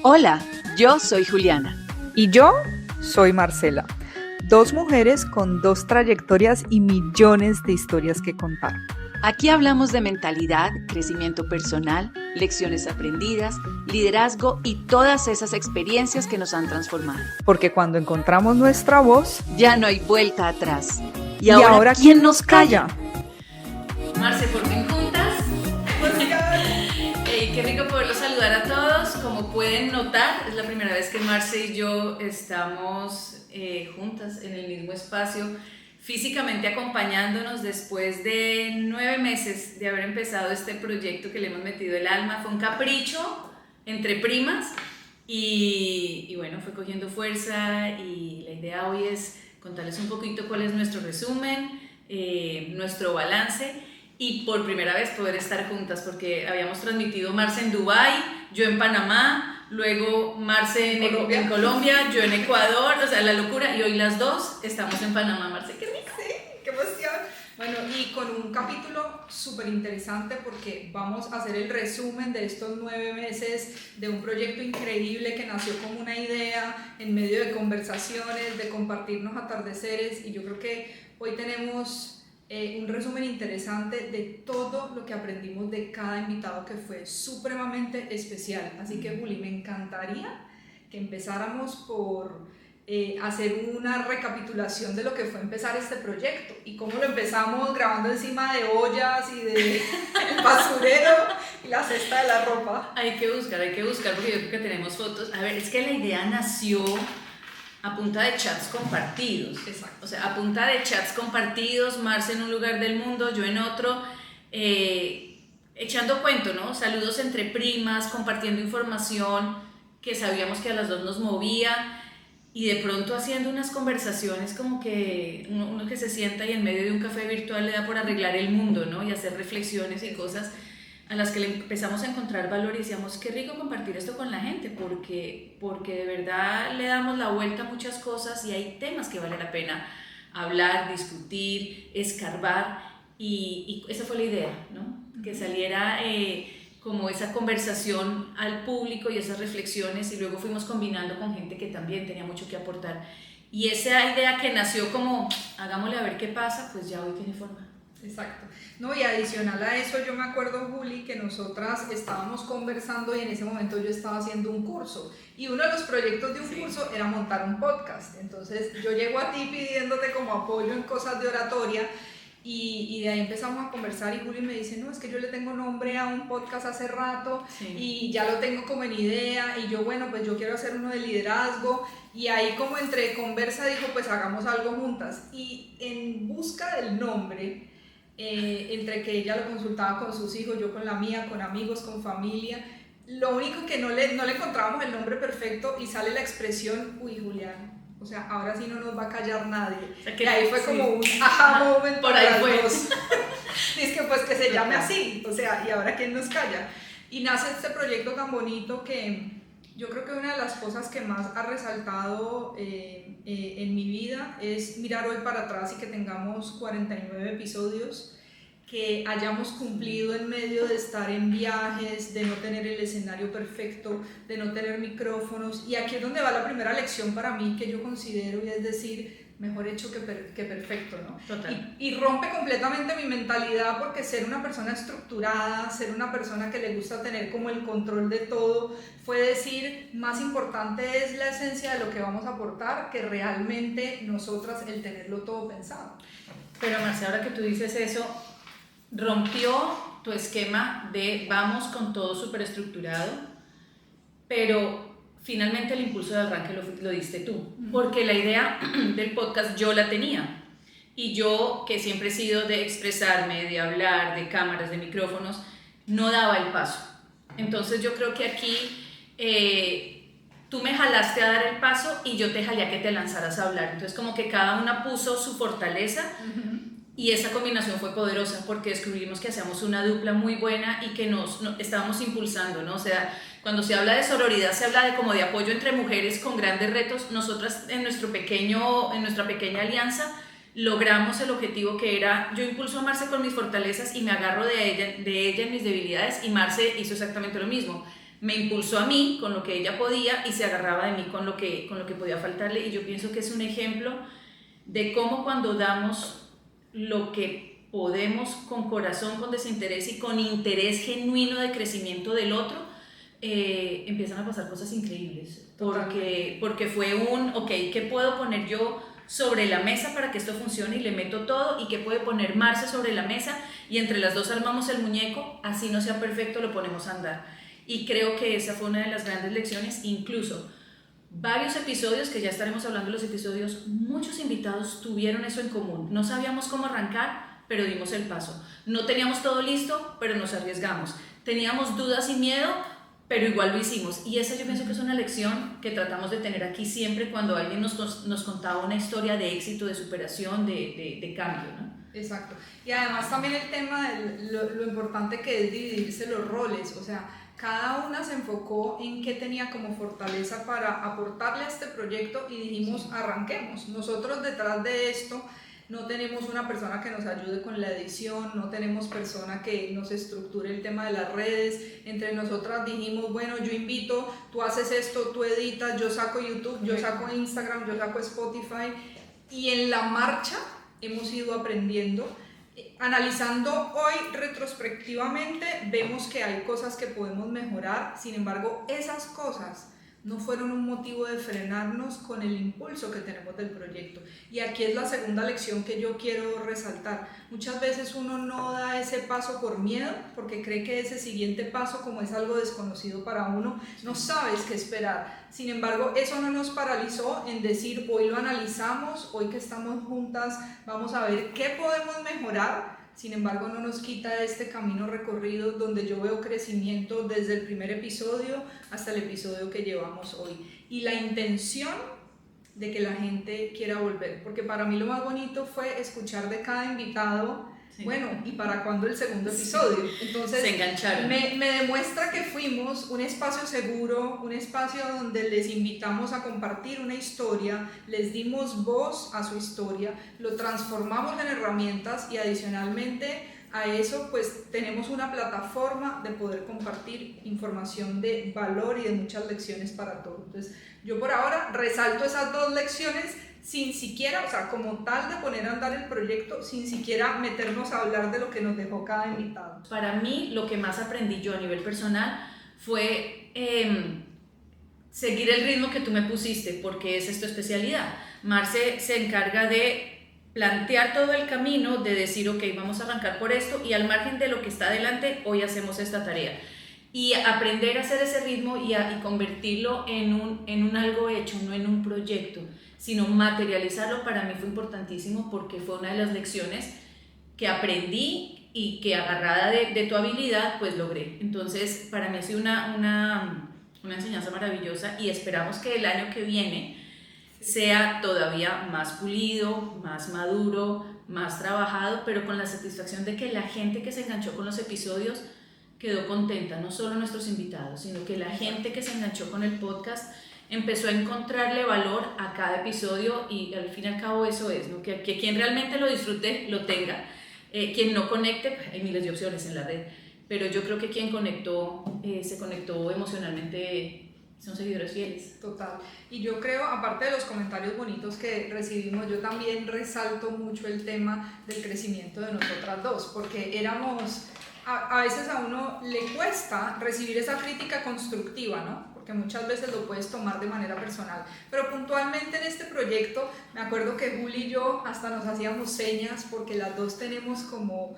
Hola, yo soy Juliana. Y yo soy Marcela. Dos mujeres con dos trayectorias y millones de historias que contar. Aquí hablamos de mentalidad, crecimiento personal, lecciones aprendidas, liderazgo y todas esas experiencias que nos han transformado. Porque cuando encontramos nuestra voz, ya no hay vuelta atrás. ¿Y ahora quién nos calla? Marce, por fin juntas. Qué rico poderlos saludar a todos. Como pueden notar, es la primera vez que Marce y yo estamos juntas en el mismo espacio, físicamente acompañándonos después de 9 meses de haber empezado este proyecto que le hemos metido el alma. Fue un capricho entre primas y bueno, fue cogiendo fuerza, y la idea hoy es contarles un poquito cuál es nuestro resumen, nuestro balance, y por primera vez poder estar juntas, porque habíamos transmitido Marce en Dubái, yo en Panamá, luego Marce en Colombia, yo en Ecuador, o sea, la locura, y hoy las dos estamos en Panamá. Marce, qué rico. Sí, qué emoción. Bueno, y con un capítulo súper interesante, porque vamos a hacer el resumen de estos 9 meses de un proyecto increíble que nació como una idea en medio de conversaciones, de compartirnos atardeceres, y yo creo que hoy tenemos un resumen interesante de todo lo que aprendimos de cada invitado, que fue supremamente especial. Así que, Juli, me encantaría que empezáramos por hacer una recapitulación de lo que fue empezar este proyecto y cómo lo empezamos grabando encima de ollas y de el basurero y la cesta de la ropa. Hay que buscar, porque yo creo que tenemos fotos. A ver, es que la idea nació a punta de chats compartidos. Exacto. O sea, a punta de chats compartidos, Marce en un lugar del mundo, yo en otro, echando cuento, ¿no? Saludos entre primas, compartiendo información que sabíamos que a las dos nos movía, y de pronto haciendo unas conversaciones como que uno que se sienta y en medio de un café virtual le da por arreglar el mundo, ¿no? Y hacer reflexiones y cosas a las que le empezamos a encontrar valor, y decíamos, qué rico compartir esto con la gente, porque de verdad le damos la vuelta a muchas cosas y hay temas que vale la pena hablar, discutir, escarbar, y esa fue la idea, ¿no? Que saliera como esa conversación al público y esas reflexiones, y luego fuimos combinando con gente que también tenía mucho que aportar, y esa idea que nació como hagámosle a ver qué pasa, pues ya hoy tiene forma. Exacto. No, y adicional a eso, yo me acuerdo, Juli, que nosotras estábamos conversando y en ese momento yo estaba haciendo un curso, y uno de los proyectos de un curso era montar un podcast. Entonces yo llego a ti pidiéndote como apoyo en cosas de oratoria, y de ahí empezamos a conversar, y Juli me dice, no, es que yo le tengo nombre a un podcast hace rato, y ya lo tengo como en idea, y yo, bueno, pues yo quiero hacer uno de liderazgo, y ahí como entre conversa dijo, pues hagamos algo juntas. Y en busca del nombre, entre que ella lo consultaba con sus hijos, yo con la mía, con amigos, con familia, lo único que no le encontrábamos el nombre perfecto, y sale la expresión, uy, Julián, o sea, ahora sí no nos va a callar nadie. O sea, que, y ahí fue como un aha moment por ahí fue. Dice que pues que se llame así, o sea, y ahora quién nos calla. Y nace este proyecto tan bonito, que yo creo que una de las cosas que más ha resaltado en mi vida es mirar hoy para atrás y que tengamos 49 episodios, que hayamos cumplido en medio de estar en viajes, de no tener el escenario perfecto, de no tener micrófonos. Y aquí es donde va la primera lección para mí, que yo considero, y es decir, mejor hecho que perfecto, ¿no? Total. Y rompe completamente mi mentalidad, porque ser una persona estructurada, ser una persona que le gusta tener como el control de todo, fue decir, más importante es la esencia de lo que vamos a aportar que realmente nosotras el tenerlo todo pensado. Pero Marcia, ahora que tú dices eso, rompió tu esquema de vamos con todo súper estructurado, pero finalmente el impulso de arranque lo diste tú, porque la idea del podcast yo la tenía, y yo, que siempre he sido de expresarme, de hablar, de cámaras, de micrófonos, no daba el paso. Entonces yo creo que aquí tú me jalaste a dar el paso y yo te jalé a que te lanzaras a hablar. Entonces como que cada una puso su fortaleza, y esa combinación fue poderosa, porque descubrimos que hacíamos una dupla muy buena y que nos estábamos impulsando, ¿no? O sea, cuando se habla de sororidad, se habla de como de apoyo entre mujeres con grandes retos. Nosotras en nuestra pequeña alianza logramos el objetivo, que era, yo impulso a Marce con mis fortalezas y me agarro de ella en mis debilidades, y Marce hizo exactamente lo mismo. me impulsó a mí con lo que ella podía y se agarraba de mí con lo que podía faltarle, y yo pienso que es un ejemplo de cómo cuando damos lo que podemos con corazón, con desinterés y con interés genuino de crecimiento del otro, empiezan a pasar cosas increíbles, porque fue ok, ¿qué puedo poner yo sobre la mesa para que esto funcione? Y le meto todo. ¿Y qué puede poner Marce sobre la mesa? Y entre las dos armamos el muñeco, así no sea perfecto, lo ponemos a andar. Y creo que esa fue una de las grandes lecciones. Incluso varios episodios, que ya estaremos hablando de los episodios, muchos invitados tuvieron eso en común. No sabíamos cómo arrancar, pero dimos el paso. No teníamos todo listo, pero nos arriesgamos. Teníamos dudas y miedo, pero igual lo hicimos. Y esa yo pienso que es una lección que tratamos de tener aquí siempre cuando alguien nos contaba una historia de éxito, de superación, de cambio, ¿no? Exacto. Y además también el tema de lo importante que es dividirse los roles, o sea, cada una se enfocó en qué tenía como fortaleza para aportarle a este proyecto y dijimos, arranquemos. Nosotros detrás de esto no tenemos una persona que nos ayude con la edición, no tenemos persona que nos estructure el tema de las redes. Entre nosotras dijimos, bueno, yo invito, tú haces esto, tú editas, yo saco YouTube, yo saco Instagram, yo saco Spotify, y en la marcha hemos ido aprendiendo. Analizando hoy retrospectivamente, vemos que hay cosas que podemos mejorar. Sin embargo, esas cosas no fueron un motivo de frenarnos con el impulso que tenemos del proyecto. Y aquí es la segunda lección que yo quiero resaltar. Muchas veces uno no da ese paso por miedo, porque cree que ese siguiente paso, como es algo desconocido para uno, no sabes qué esperar. Sin embargo, eso no nos paralizó en decir, hoy lo analizamos, hoy que estamos juntas, vamos a ver qué podemos mejorar. Sin embargo, no nos quita este camino recorrido donde yo veo crecimiento desde el primer episodio hasta el episodio que llevamos hoy. Y la intención de que la gente quiera volver, porque para mí lo más bonito fue escuchar de cada invitado, sí, bueno, ¿y para cuándo el segundo episodio? Entonces, se engancharon. Me demuestra que fuimos un espacio seguro, un espacio donde les invitamos a compartir una historia, les dimos voz a su historia, lo transformamos en herramientas y adicionalmente a eso pues tenemos una plataforma de poder compartir información de valor y de muchas lecciones para todos. Entonces yo por ahora resalto esas dos lecciones sin siquiera, o sea, como tal de poner a andar el proyecto, sin siquiera meternos a hablar de lo que nos dejó cada invitado. Para mí lo que más aprendí yo a nivel personal fue seguir el ritmo que tú me pusiste, porque esa es tu especialidad. Marce se encarga de plantear todo el camino, de decir, ok, vamos a arrancar por esto y al margen de lo que está adelante, hoy hacemos esta tarea. Y aprender a hacer ese ritmo y convertirlo en un algo hecho, no en un proyecto, sino materializarlo, para mí fue importantísimo porque fue una de las lecciones que aprendí y que agarrada de tu habilidad, pues logré. Entonces, para mí ha sido una enseñanza maravillosa y esperamos que el año que viene sea todavía más pulido, más maduro, más trabajado, pero con la satisfacción de que la gente que se enganchó con los episodios quedó contenta, no solo nuestros invitados, sino que la gente que se enganchó con el podcast empezó a encontrarle valor a cada episodio y al fin y al cabo eso es, ¿no? Que quien realmente lo disfrute, lo tenga. Quien no conecte, hay miles de opciones en la red, pero yo creo que quien conectó, se conectó emocionalmente, son seguidores fieles. Total. Y yo creo, aparte de los comentarios bonitos que recibimos, yo también resalto mucho el tema del crecimiento de nosotras dos, porque éramos, a veces a uno le cuesta recibir esa crítica constructiva, ¿no? Porque muchas veces lo puedes tomar de manera personal, pero puntualmente en este proyecto me acuerdo que Juli y yo hasta nos hacíamos señas porque las dos tenemos como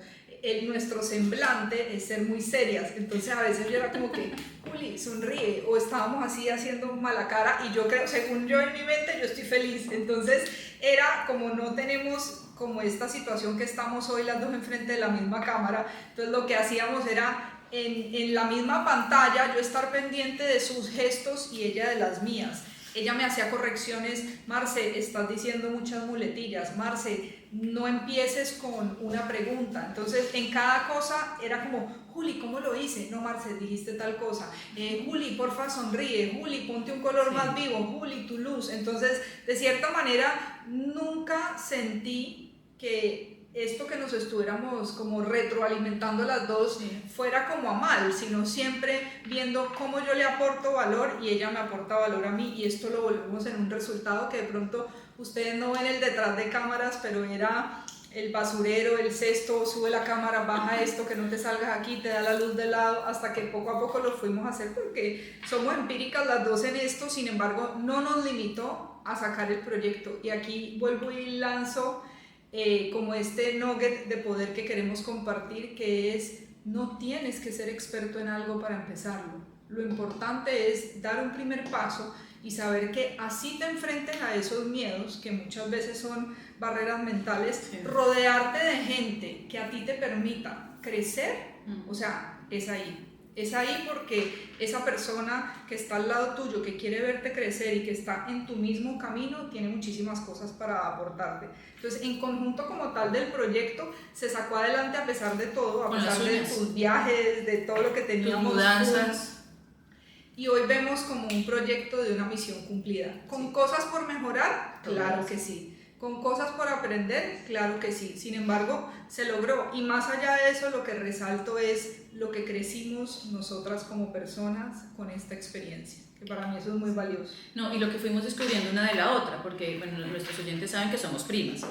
nuestro semblante es ser muy serias, entonces a veces yo era como que Juli sonríe, o estábamos así haciendo mala cara y yo creo, según yo en mi mente, yo estoy feliz. Entonces era como no tenemos como esta situación que estamos hoy las dos enfrente de la misma cámara, entonces lo que hacíamos era en la misma pantalla yo estar pendiente de sus gestos y ella de las mías. Ella me hacía correcciones, Marce, estás diciendo muchas muletillas, Marce, no empieces con una pregunta. Entonces, en cada cosa era como, Juli, ¿cómo lo hice? No, Marce, dijiste tal cosa. Juli, porfa, sonríe. Juli, ponte un color más vivo. Juli, tu luz. Entonces, de cierta manera, nunca sentí que esto que nos estuviéramos como retroalimentando las dos fuera como a mal, sino siempre viendo cómo yo le aporto valor y ella me aporta valor a mí, y esto lo volvemos en un resultado que de pronto ustedes no ven el detrás de cámaras, pero era el basurero, el cesto, sube la cámara, baja esto, que no te salgas aquí, te da la luz de lado, hasta que poco a poco lo fuimos a hacer porque somos empíricas las dos en esto. Sin embargo, no nos limitó a sacar el proyecto, y aquí vuelvo y lanzo como este nugget de poder que queremos compartir, que es: no tienes que ser experto en algo para empezarlo. Lo importante es dar un primer paso y saber que así te enfrentes a esos miedos, que muchas veces son barreras mentales, rodearte de gente que a ti te permita crecer, o sea, es ahí. Es ahí porque esa persona que está al lado tuyo, que quiere verte crecer y que está en tu mismo camino, tiene muchísimas cosas para aportarte. Entonces, en conjunto como tal del proyecto, se sacó adelante a pesar de todo, a pesar de tus viajes, de todo lo que teníamos. Tus mudanzas. Y hoy vemos como un proyecto de una misión cumplida. ¿Con cosas por mejorar? Claro que sí. ¿Con cosas por aprender? Claro que sí. Sin embargo, se logró. Y más allá de eso, lo que resalto es lo que crecimos nosotras como personas con esta experiencia, que para mí eso es muy valioso. No, y lo que fuimos descubriendo una de la otra, porque bueno, nuestros oyentes saben que somos primas,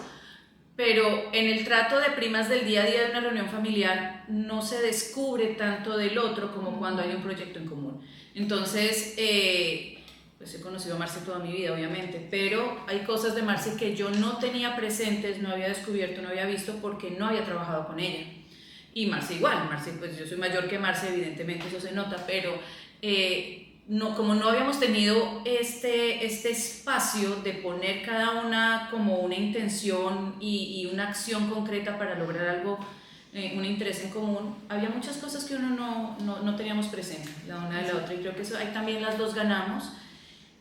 pero en el trato de primas del día a día de una reunión familiar no se descubre tanto del otro como cuando hay un proyecto en común. Entonces, pues he conocido a Marce toda mi vida, obviamente, pero hay cosas de Marce que yo no tenía presentes, no había descubierto, no había visto porque no había trabajado con ella. Y Marce igual, Marce, pues yo soy mayor que Marce, evidentemente eso se nota, pero no, como no habíamos tenido este espacio de poner cada una como una intención y una acción concreta para lograr algo, un interés en común, había muchas cosas que uno no teníamos presente, la una de la otra, y creo que eso, ahí también las dos ganamos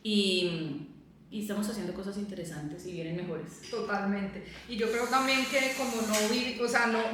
y estamos haciendo cosas interesantes y vienen mejores. Totalmente. Y yo creo también que como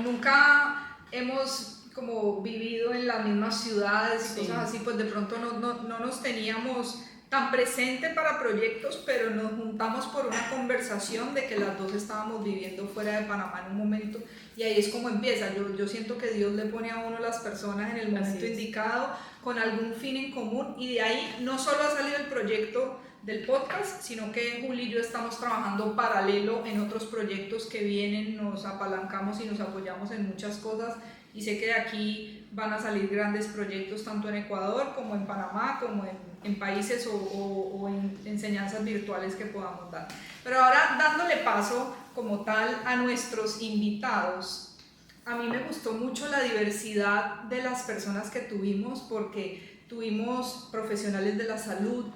nunca hemos como vivido en las mismas ciudades y cosas así, pues de pronto no nos teníamos tan presente para proyectos, pero nos juntamos por una conversación de que las dos estábamos viviendo fuera de Panamá en un momento, y ahí es como empieza. Yo siento que Dios le pone a uno las personas en el momento indicado, con algún fin en común, y de ahí no solo ha salido el proyecto del podcast, sino que Juli y yo estamos trabajando paralelo en otros proyectos que vienen, nos apalancamos y nos apoyamos en muchas cosas, y sé que de aquí van a salir grandes proyectos tanto en Ecuador como en Panamá, como en países o en enseñanzas virtuales que podamos dar. Pero ahora, dándole paso como tal a nuestros invitados, a mí me gustó mucho la diversidad de las personas que tuvimos, porque tuvimos profesionales de la salud,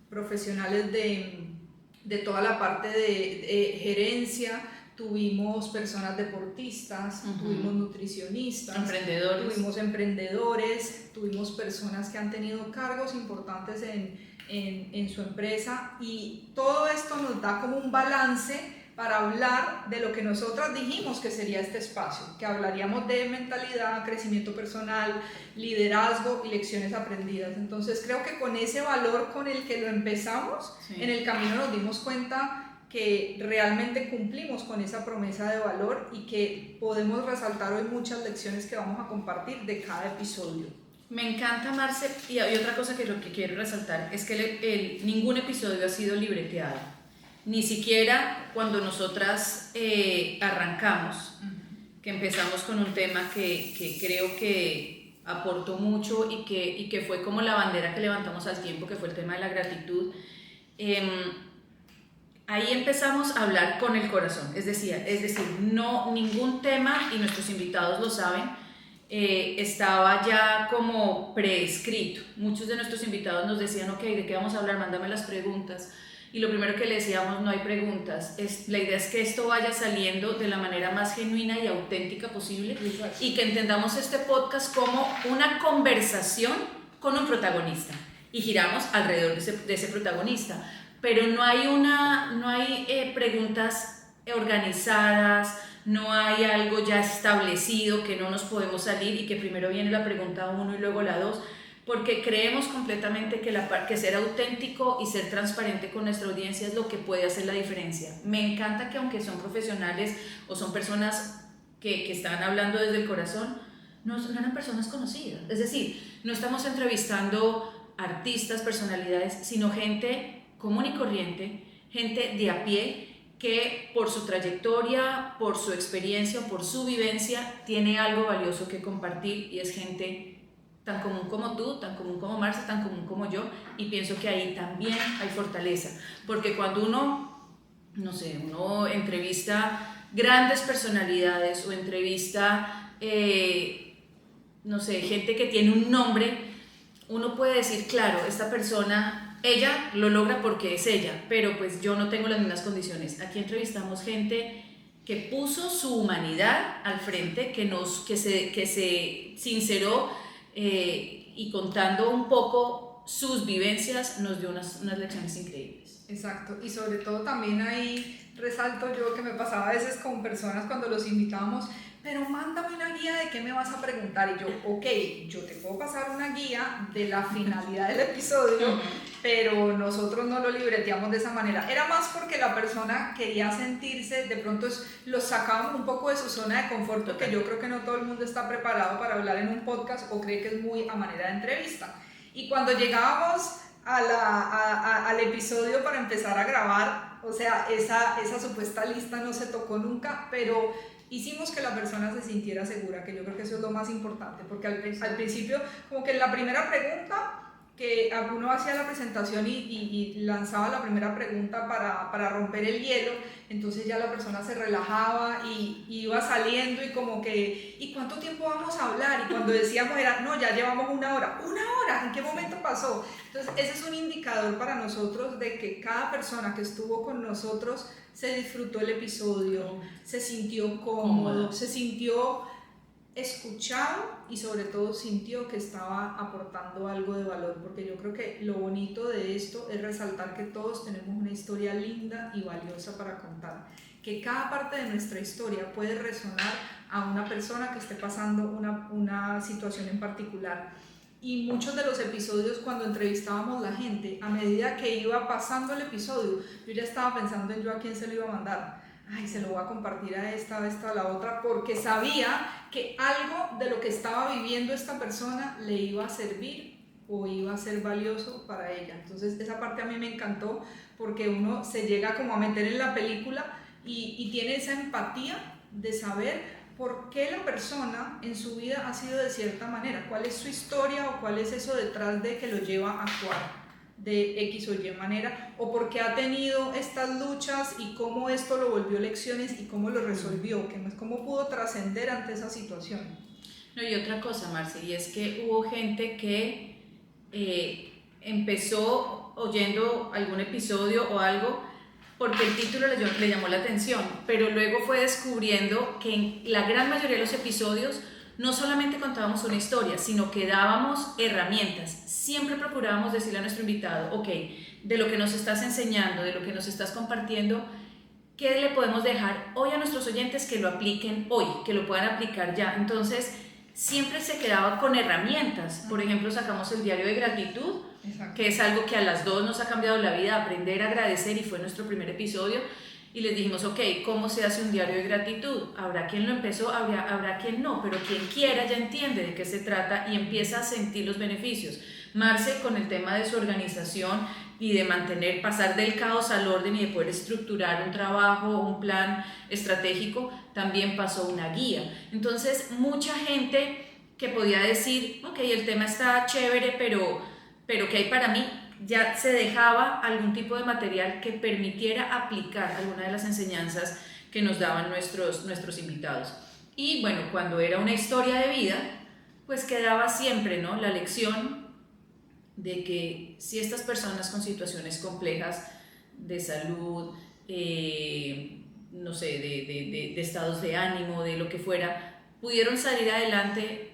profesionales de toda la parte de gerencia, tuvimos personas deportistas, tuvimos nutricionistas, tuvimos emprendedores, tuvimos personas que han tenido cargos importantes en su empresa, y todo esto nos da como un balance para hablar de lo que nosotras dijimos que sería este espacio, que hablaríamos de mentalidad, crecimiento personal, liderazgo y lecciones aprendidas. Entonces creo que con ese valor con el que lo empezamos, en el camino nos dimos cuenta que realmente cumplimos con esa promesa de valor y que podemos resaltar hoy muchas lecciones que vamos a compartir de cada episodio. Me encanta, Marce, y hay otra cosa que lo que quiero resaltar es que ningún episodio ha sido libreteado, ni siquiera cuando nosotras arrancamos, que empezamos con un tema que creo que aportó mucho y que fue como la bandera que levantamos al tiempo, que fue el tema de la gratitud. Ahí empezamos a hablar con el corazón, es decir, no, ningún tema, y nuestros invitados lo saben, estaba ya como preescrito. Muchos de nuestros invitados nos decían, ok, ¿de qué vamos a hablar? Mándame las preguntas. Y lo primero que le decíamos, no hay preguntas, la idea es que esto vaya saliendo de la manera más genuina y auténtica posible. Exacto. Y que entendamos este podcast como una conversación con un protagonista y giramos alrededor de ese protagonista, pero no hay preguntas organizadas, no hay algo ya establecido que no nos podemos salir y que primero viene la pregunta 1 y luego la 2. porque creemos completamente que ser auténtico y ser transparente con nuestra audiencia es lo que puede hacer la diferencia. Me encanta que aunque son profesionales o son personas que están hablando desde el corazón, no eran personas conocidas. Es decir, no estamos entrevistando artistas, personalidades, sino gente común y corriente, gente de a pie, que por su trayectoria, por su experiencia, por su vivencia, tiene algo valioso que compartir, y es gente tan común como tú, tan común como Marce, tan común como yo, y pienso que ahí también hay fortaleza, porque cuando uno entrevista grandes personalidades o entrevista, gente que tiene un nombre, uno puede decir, claro, esta persona, ella lo logra porque es ella, pero pues yo no tengo las mismas condiciones. Aquí entrevistamos gente que puso su humanidad al frente, que se sinceró, y contando un poco sus vivencias nos dio unas lecciones increíbles. Exacto, y sobre todo también ahí resalto yo que me pasaba a veces con personas cuando los invitábamos, pero mándame una guía de qué me vas a preguntar, y yo, ok, yo te puedo pasar una guía de la finalidad del episodio, pero nosotros no lo libreteamos de esa manera. Era más porque la persona quería sentirse, de pronto los sacábamos un poco de su zona de confort, porque yo creo que no todo el mundo está preparado para hablar en un podcast o cree que es muy a manera de entrevista. Y cuando llegábamos al episodio para empezar a grabar, o sea, esa supuesta lista no se tocó nunca, pero hicimos que la persona se sintiera segura, que yo creo que eso es lo más importante, porque al principio, como que la primera pregunta, que uno hacía la presentación y lanzaba la primera pregunta para romper el hielo, entonces ya la persona se relajaba y iba saliendo, y como que, ¿y cuánto tiempo vamos a hablar? Y cuando decíamos no, ya llevamos una hora, ¿en qué momento pasó? Entonces ese es un indicador para nosotros de que cada persona que estuvo con nosotros se disfrutó el episodio, se sintió cómodo, se sintió escuchado y sobre todo sintió que estaba aportando algo de valor, porque yo creo que lo bonito de esto es resaltar que todos tenemos una historia linda y valiosa para contar, que cada parte de nuestra historia puede resonar a una persona que esté pasando una situación en particular. Y muchos de los episodios, cuando entrevistábamos a la gente, a medida que iba pasando el episodio, yo ya estaba pensando en yo a quién se lo iba a mandar. Ay, se lo voy a compartir a esta, a la otra, porque sabía que algo de lo que estaba viviendo esta persona le iba a servir o iba a ser valioso para ella. Entonces esa parte a mí me encantó, porque uno se llega como a meter en la película y tiene esa empatía de saber por qué la persona en su vida ha sido de cierta manera, cuál es su historia o cuál es eso detrás de que lo lleva a actuar de X o Y manera, o por qué ha tenido estas luchas y cómo esto lo volvió lecciones y cómo lo resolvió, cómo pudo trascender ante esa situación. No, y otra cosa, Marce, y es que hubo gente que empezó oyendo algún episodio o algo porque el título le llamó la atención, pero luego fue descubriendo que en la gran mayoría de los episodios no solamente contábamos una historia, sino que dábamos herramientas. Siempre procurábamos decirle a nuestro invitado, ok, de lo que nos estás enseñando, de lo que nos estás compartiendo, ¿qué le podemos dejar hoy a nuestros oyentes que lo apliquen hoy, que lo puedan aplicar ya? Entonces, siempre se quedaba con herramientas. Por ejemplo, sacamos el diario de gratitud, exacto, que es algo que a las dos nos ha cambiado la vida, aprender a agradecer, y fue nuestro primer episodio. Y les dijimos, ok, ¿cómo se hace un diario de gratitud? Habrá quien lo empezó, habrá quien no, pero quien quiera ya entiende de qué se trata y empieza a sentir los beneficios. Marce, con el tema de su organización y de pasar del caos al orden y de poder estructurar un trabajo, un plan estratégico, también pasó una guía. Entonces, mucha gente que podía decir, ok, el tema está chévere, pero ¿qué hay para mí? Ya se dejaba algún tipo de material que permitiera aplicar alguna de las enseñanzas que nos daban nuestros invitados. Y bueno, cuando era una historia de vida, pues quedaba siempre, ¿no?, la lección de que si estas personas con situaciones complejas de salud, no sé, de estados de ánimo, de lo que fuera, pudieron salir adelante,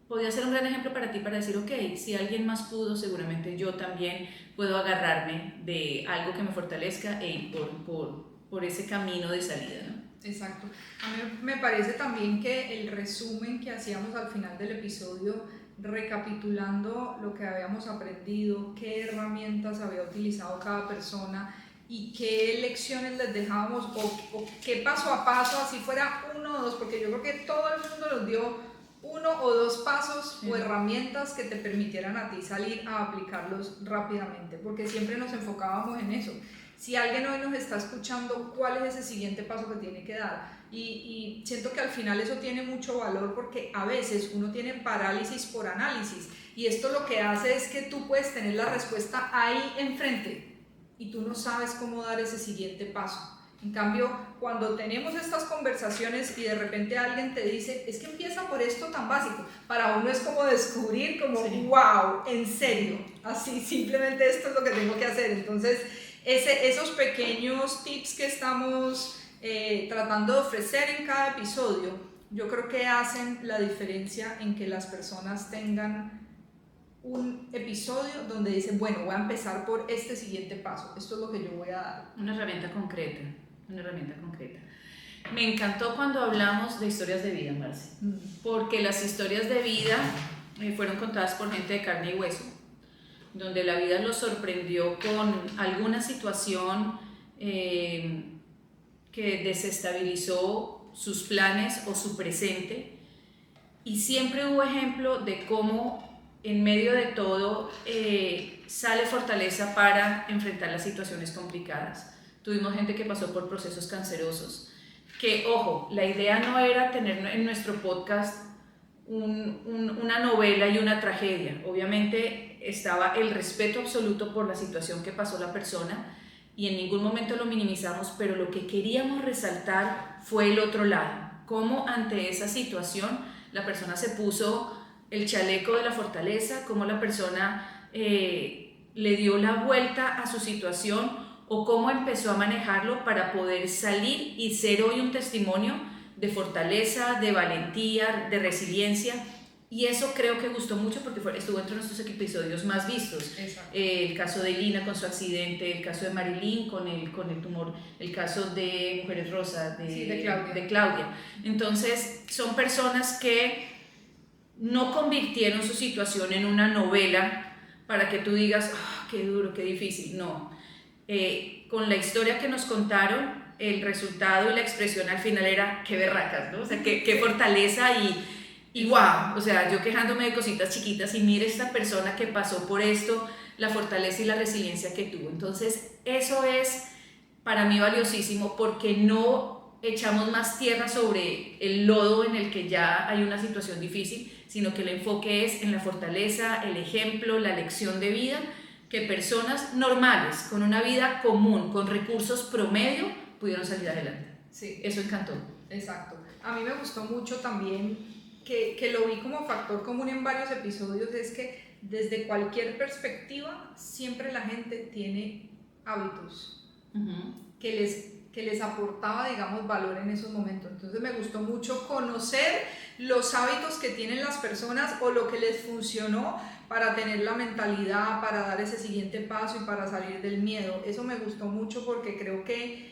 podía ser un gran ejemplo para ti, para decir, ok, si alguien más pudo, seguramente yo también puedo agarrarme de algo que me fortalezca e ir por ese camino de salida, ¿no? Exacto. A mí me parece también que el resumen que hacíamos al final del episodio recapitulando lo que habíamos aprendido, qué herramientas había utilizado cada persona y qué lecciones les dejábamos o qué paso a paso, así fuera 1 o 2, porque yo creo que todo el mundo nos dio 1 o 2 pasos o herramientas que te permitieran a ti salir a aplicarlos rápidamente, porque siempre nos enfocábamos en eso. Si alguien hoy nos está escuchando, ¿cuál es ese siguiente paso que tiene que dar? Y siento que al final eso tiene mucho valor, porque a veces uno tiene parálisis por análisis, y esto lo que hace es que tú puedes tener la respuesta ahí enfrente y tú no sabes cómo dar ese siguiente paso. En cambio, cuando tenemos estas conversaciones y de repente alguien te dice, es que empieza por esto tan básico, para uno es como descubrir, como wow, en serio, así simplemente esto es lo que tengo que hacer. Entonces, esos pequeños tips que estamos tratando de ofrecer en cada episodio, yo creo que hacen la diferencia en que las personas tengan un episodio donde dicen, bueno, voy a empezar por este siguiente paso, esto es lo que yo voy a dar. Una herramienta concreta. Me encantó cuando hablamos de historias de vida, Marce, porque las historias de vida fueron contadas por gente de carne y hueso, donde la vida los sorprendió con alguna situación que desestabilizó sus planes o su presente, y siempre hubo ejemplo de cómo en medio de todo sale fortaleza para enfrentar las situaciones complicadas. Tuvimos gente que pasó por procesos cancerosos, que, ojo, la idea no era tener en nuestro podcast una novela y una tragedia. Obviamente estaba el respeto absoluto por la situación que pasó la persona y en ningún momento lo minimizamos, pero lo que queríamos resaltar fue el otro lado, cómo ante esa situación la persona se puso el chaleco de la fortaleza, cómo la persona le dio la vuelta a su situación o cómo empezó a manejarlo para poder salir y ser hoy un testimonio de fortaleza, de valentía, de resiliencia. Y eso creo que gustó mucho porque estuvo entre nuestros episodios más vistos. El caso de Lina con su accidente, el caso de Marilyn con el tumor, el caso de Mujeres Rosa, de Claudia. Entonces son personas que no convirtieron su situación en una novela para que tú digas, oh, qué duro, qué difícil. No, con la historia que nos contaron, el resultado y la expresión al final era qué berracas, ¿no? O sea, qué fortaleza y wow, o sea, yo quejándome de cositas chiquitas y mire esta persona que pasó por esto, la fortaleza y la resiliencia que tuvo. Entonces eso es para mí valiosísimo, porque no echamos más tierra sobre el lodo en el que ya hay una situación difícil, sino que el enfoque es en la fortaleza, el ejemplo, la lección de vida que personas normales, con una vida común, con recursos promedio, pudieron salir adelante. Sí. Eso encantó. Exacto. A mí me gustó mucho también que lo vi como factor común en varios episodios, es que desde cualquier perspectiva siempre la gente tiene hábitos que les aportaba, digamos, valor en esos momentos. Entonces me gustó mucho conocer los hábitos que tienen las personas o lo que les funcionó para tener la mentalidad, para dar ese siguiente paso y para salir del miedo. Eso me gustó mucho porque creo que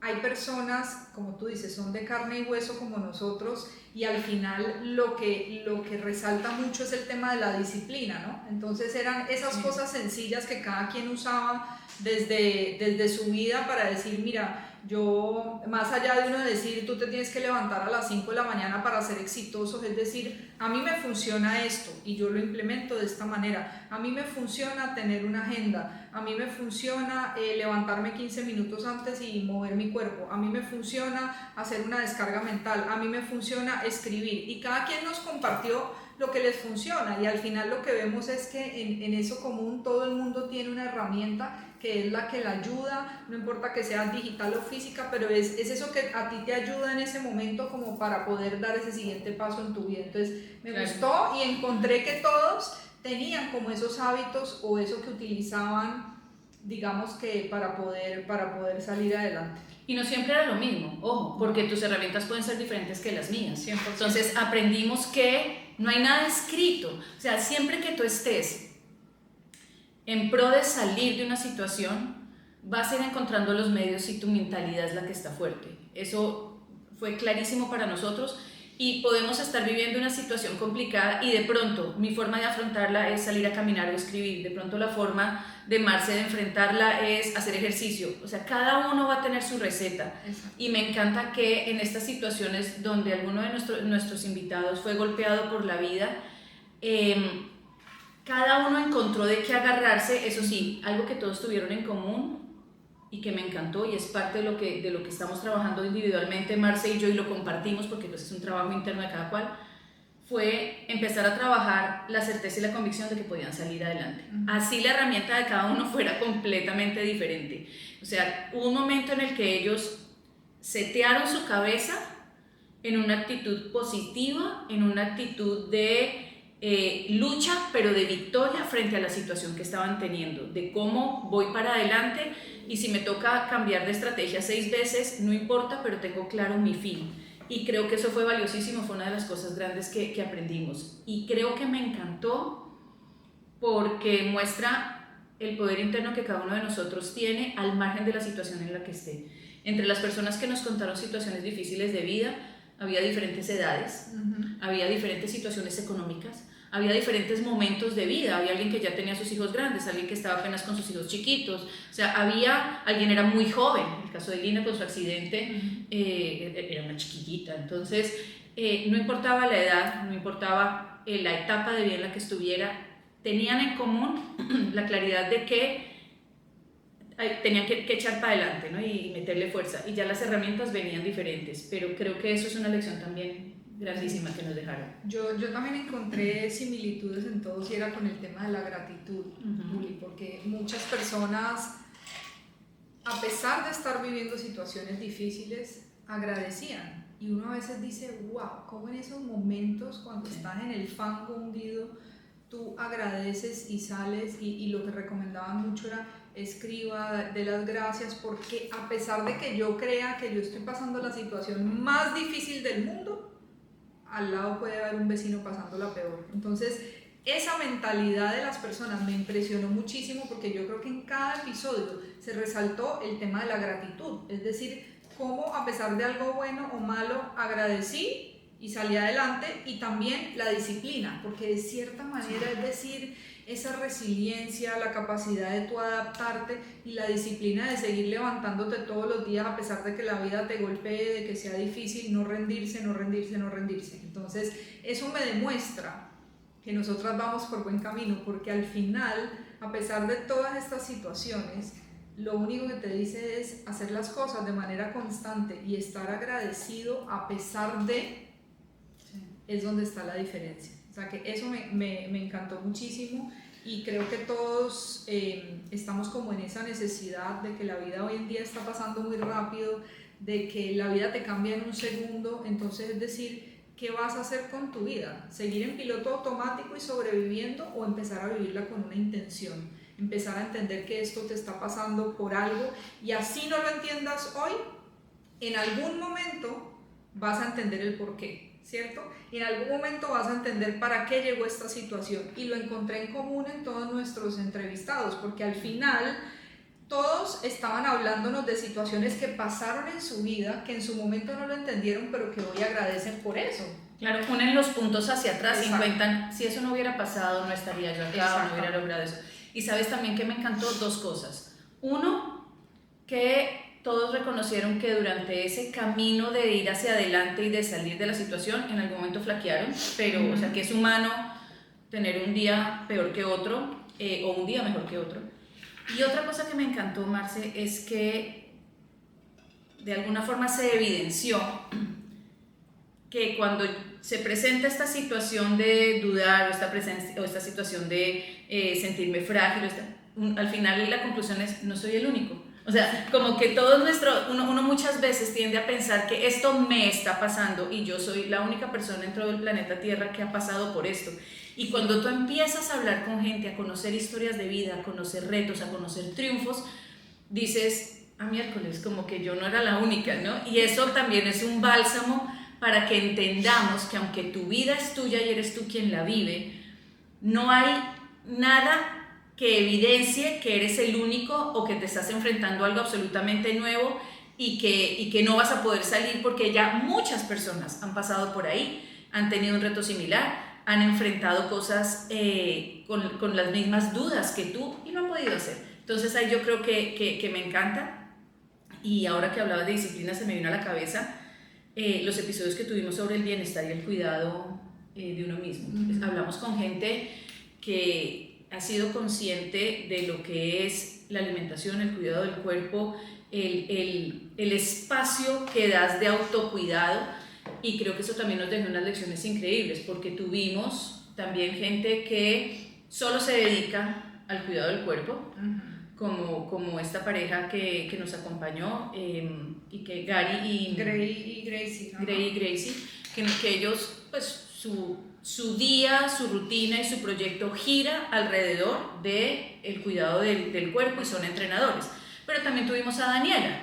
hay personas, como tú dices, son de carne y hueso como nosotros, y al final lo que resalta mucho es el tema de la disciplina, ¿no? Entonces eran esas cosas sencillas que cada quien usaba desde su vida para decir, mira, yo, más allá de uno decir, tú te tienes que levantar a las 5 de la mañana para ser exitoso, es decir, a mí me funciona esto y yo lo implemento de esta manera, a mí me funciona tener una agenda, a mí me funciona levantarme 15 minutos antes y mover mi cuerpo, a mí me funciona hacer una descarga mental, a mí me funciona escribir, y cada quien nos compartió lo que les funciona, y al final lo que vemos es que en eso común todo el mundo tiene una herramienta que es la que la ayuda, no importa que sea digital o física, pero es eso que a ti te ayuda en ese momento como para poder dar ese siguiente paso en tu vida. Entonces me gustó y encontré que todos tenían como esos hábitos o eso que utilizaban, digamos que para poder salir adelante. Y no siempre era lo mismo, ojo, porque tus herramientas pueden ser diferentes que las mías. 100%. Entonces aprendimos que no hay nada escrito, o sea, siempre que tú estés en pro de salir de una situación, vas a ir encontrando los medios y tu mentalidad es la que está fuerte. Eso fue clarísimo para nosotros, y podemos estar viviendo una situación complicada y de pronto mi forma de afrontarla es salir a caminar o escribir, de pronto la forma de Marce de enfrentarla es hacer ejercicio, o sea, cada uno va a tener su receta. Exacto. Y me encanta que en estas situaciones donde alguno de nuestros invitados fue golpeado por la vida, cada uno encontró de qué agarrarse, eso sí, algo que todos tuvieron en común y que me encantó y es parte de lo que estamos trabajando individualmente Marce y yo y lo compartimos porque pues, es un trabajo interno de cada cual, fue empezar a trabajar la certeza y la convicción de que podían salir adelante. Así la herramienta de cada uno fuera completamente diferente. O sea, hubo un momento en el que ellos setearon su cabeza en una actitud positiva, en una actitud de lucha, pero de victoria frente a la situación que estaban teniendo, de cómo voy para adelante y si me toca cambiar de estrategia 6 veces, no importa, pero tengo claro mi fin. Y creo que eso fue valiosísimo, fue una de las cosas grandes que aprendimos. Y creo que me encantó porque muestra el poder interno que cada uno de nosotros tiene al margen de la situación en la que esté. Entre las personas que nos contaron situaciones difíciles de vida, había diferentes edades, había diferentes situaciones económicas, había diferentes momentos de vida, había alguien que ya tenía sus hijos grandes, alguien que estaba apenas con sus hijos chiquitos, o sea, alguien era muy joven, el caso de Lina con su accidente, era una chiquitita, entonces no importaba la edad, no importaba la etapa de vida en la que estuviera, tenían en común la claridad de que tenían que echar para adelante, ¿no? Y meterle fuerza, y ya las herramientas venían diferentes, pero creo que eso es una lección también grandísima que nos dejaron. Yo también encontré similitudes en todos y era con el tema de la gratitud, Juli, porque muchas personas, a pesar de estar viviendo situaciones difíciles, agradecían. Y uno a veces dice, wow, cómo en esos momentos cuando estás en el fango hundido, tú agradeces y sales y lo que recomendaban mucho era escriba, de las gracias, porque a pesar de que yo crea que yo estoy pasando la situación más difícil del mundo, al lado puede haber un vecino pasando la peor. Entonces, esa mentalidad de las personas me impresionó muchísimo porque yo creo que en cada episodio se resaltó el tema de la gratitud, es decir, cómo a pesar de algo bueno o malo agradecí y salí adelante, y también la disciplina, porque de cierta manera es decir, esa resiliencia, la capacidad de tú adaptarte y la disciplina de seguir levantándote todos los días a pesar de que la vida te golpee, de que sea difícil, no rendirse, no rendirse, no rendirse. Entonces eso me demuestra que nosotras vamos por buen camino, porque al final, a pesar de todas estas situaciones, lo único que te dice es hacer las cosas de manera constante y estar agradecido a pesar de, es donde está la diferencia. O sea que eso me encantó muchísimo y creo que todos estamos como en esa necesidad de que la vida hoy en día está pasando muy rápido, de que la vida te cambia en un segundo, entonces es decir, ¿qué vas a hacer con tu vida? ¿Seguir en piloto automático y sobreviviendo o empezar a vivirla con una intención? Empezar a entender que esto te está pasando por algo y así no lo entiendas hoy, en algún momento vas a entender el porqué, ¿cierto? Y en algún momento vas a entender para qué llegó esta situación y lo encontré en común en todos nuestros entrevistados, porque al final todos estaban hablándonos de situaciones que pasaron en su vida, que en su momento no lo entendieron, pero que hoy agradecen por eso. Claro, ponen los puntos hacia atrás y cuentan, si eso no hubiera pasado, no estaría yo acá, no hubiera logrado eso. Y sabes también que me encantó 2 cosas. Uno, que todos reconocieron que durante ese camino de ir hacia adelante y de salir de la situación, en algún momento flaquearon, pero o sea que es humano tener un día peor que otro o un día mejor que otro. Y otra cosa que me encantó, Marce, es que de alguna forma se evidenció que cuando se presenta esta situación de dudar o esta situación de sentirme frágil, al final la conclusión es, no soy el único. O sea, como que uno muchas veces tiende a pensar que esto me está pasando y yo soy la única persona en todo el planeta Tierra que ha pasado por esto. Y cuando tú empiezas a hablar con gente, a conocer historias de vida, a conocer retos, a conocer triunfos, dices, miércoles, como que yo no era la única, ¿no? Y eso también es un bálsamo para que entendamos que aunque tu vida es tuya y eres tú quien la vive, no hay nada que evidencie que eres el único o que te estás enfrentando a algo absolutamente nuevo y que no vas a poder salir porque ya muchas personas han pasado por ahí, han tenido un reto similar, han enfrentado cosas con las mismas dudas que tú y lo han podido hacer. Entonces ahí yo creo que me encanta. Y ahora que hablabas de disciplina se me vino a la cabeza los episodios que tuvimos sobre el bienestar y el cuidado de uno mismo. Hablamos con gente que ha sido consciente de lo que es la alimentación, el cuidado del cuerpo, el espacio que das de autocuidado, y creo que eso también nos dejó unas lecciones increíbles, porque tuvimos también gente que solo se dedica al cuidado del cuerpo, como esta pareja que nos acompañó, y que Gary y Gracie. Gray y Gracie, que ellos, pues su día, su rutina y su proyecto gira alrededor del cuidado del cuerpo, y son entrenadores. Pero también tuvimos a Daniela,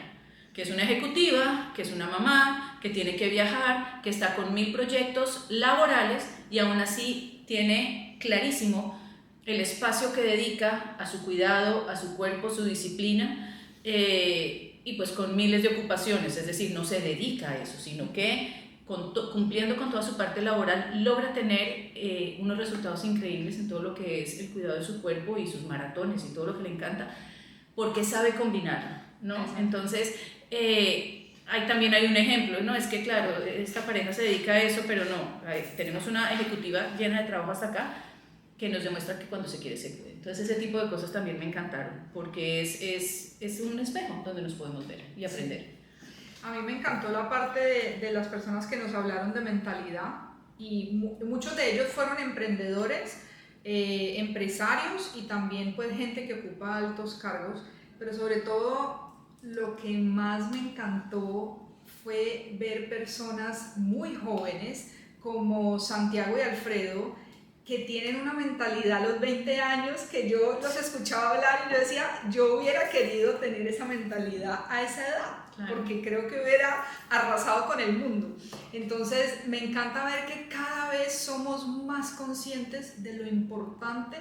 que es una ejecutiva, que es una mamá, que tiene que viajar, que está con 1000 proyectos laborales, y aún así tiene clarísimo el espacio que dedica a su cuidado, a su cuerpo, su disciplina, y pues con miles de ocupaciones, es decir, no se dedica a eso, sino que cumpliendo con toda su parte laboral logra tener unos resultados increíbles en todo lo que es el cuidado de su cuerpo y sus maratones y todo lo que le encanta, porque sabe combinarlo, ¿no? Exacto. Entonces, ahí también hay un ejemplo, ¿no? Es que claro, esta pareja se dedica a eso, pero no, tenemos una ejecutiva llena de trabajo hasta acá, que nos demuestra que cuando se quiere se puede. Entonces ese tipo de cosas también me encantaron, porque es un espejo donde nos podemos ver y aprender. Sí. A mí me encantó la parte de las personas que nos hablaron de mentalidad, y muchos de ellos fueron emprendedores, empresarios, y también pues gente que ocupa altos cargos, pero sobre todo lo que más me encantó fue ver personas muy jóvenes como Santiago y Alfredo, que tienen una mentalidad a los 20 años que yo los escuchaba hablar y yo decía, yo hubiera querido tener esa mentalidad a esa edad, claro, porque creo que hubiera arrasado con el mundo. Entonces me encanta ver que cada vez somos más conscientes de lo importante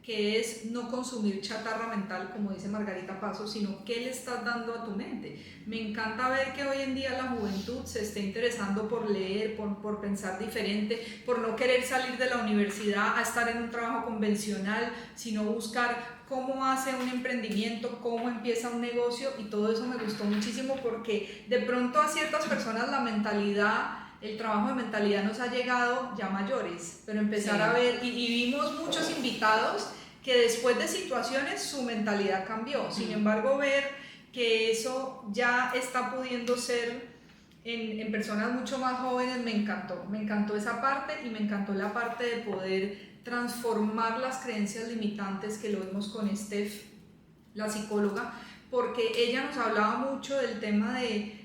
que es no consumir chatarra mental, como dice Margarita Paso, sino qué le estás dando a tu mente. Me encanta ver que hoy en día la juventud se esté interesando por leer, por pensar diferente, por no querer salir de la universidad a estar en un trabajo convencional, sino buscar cómo hace un emprendimiento, cómo empieza un negocio, y todo eso me gustó muchísimo, porque de pronto a ciertas personas la mentalidad, el trabajo de mentalidad nos ha llegado ya mayores, pero empezar a ver, y vimos muchos invitados que después de situaciones su mentalidad cambió. Sin embargo, ver que eso ya está pudiendo ser en personas mucho más jóvenes me encantó esa parte, y me encantó la parte de poder transformar las creencias limitantes, que lo vimos con Steph, la psicóloga, porque ella nos hablaba mucho del tema de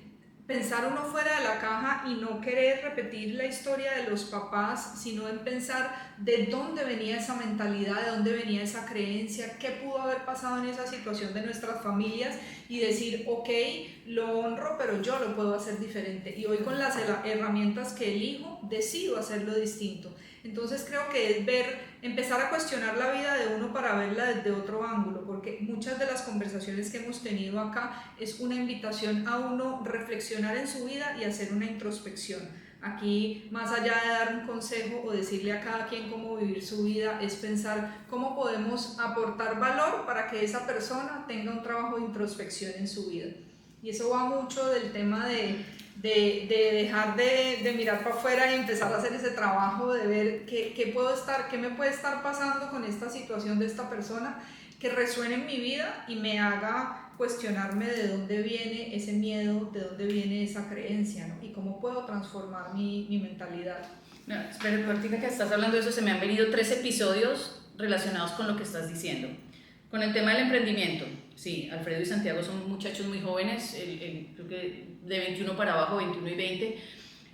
pensar uno fuera de la caja y no querer repetir la historia de los papás, sino en pensar de dónde venía esa mentalidad, de dónde venía esa creencia, qué pudo haber pasado en esa situación de nuestras familias, y decir, ok, lo honro, pero yo lo puedo hacer diferente, y hoy con las herramientas que elijo, decido hacerlo distinto. Entonces creo que es empezar a cuestionar la vida de uno para verla desde otro ángulo, porque muchas de las conversaciones que hemos tenido acá es una invitación a uno reflexionar en su vida y hacer una introspección. Aquí, más allá de dar un consejo o decirle a cada quien cómo vivir su vida, es pensar cómo podemos aportar valor para que esa persona tenga un trabajo de introspección en su vida. Y eso va mucho del tema de dejar de mirar para afuera y empezar a hacer ese trabajo de ver qué me puede estar pasando con esta situación de esta persona, que resuene en mi vida y me haga cuestionarme de dónde viene ese miedo, de dónde viene esa creencia, ¿no? Y cómo puedo transformar mi mentalidad. No, espera, ahorita que estás hablando de eso, se me han venido 3 episodios relacionados con lo que estás diciendo. Con el tema del emprendimiento, sí, Alfredo y Santiago son muchachos muy jóvenes, creo que de 21 para abajo, 21 y 20.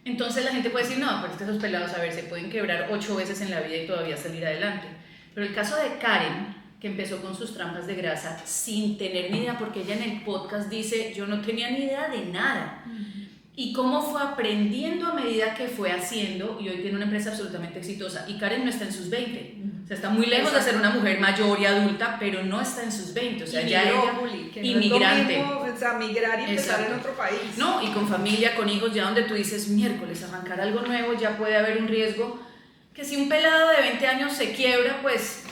Entonces la gente puede decir, no, pero esos pelados, a ver, se pueden quebrar 8 veces en la vida y todavía salir adelante. Pero el caso de Karen, que empezó con sus trampas de grasa sin tener ni idea, porque ella en el podcast dice, yo no tenía ni idea de nada. y cómo fue aprendiendo a medida que fue haciendo, y hoy tiene una empresa absolutamente exitosa. Y Karen no está en sus 20, o sea, está muy lejos de ser una mujer mayor y adulta, pero no está en sus 20, o sea, ya ella, inmigrante. O sea, migrar y empezar en otro país. No, y con familia, con hijos, ya donde tú dices, miércoles, arrancar algo nuevo, ya puede haber un riesgo, que si un pelado de 20 años se quiebra, pues,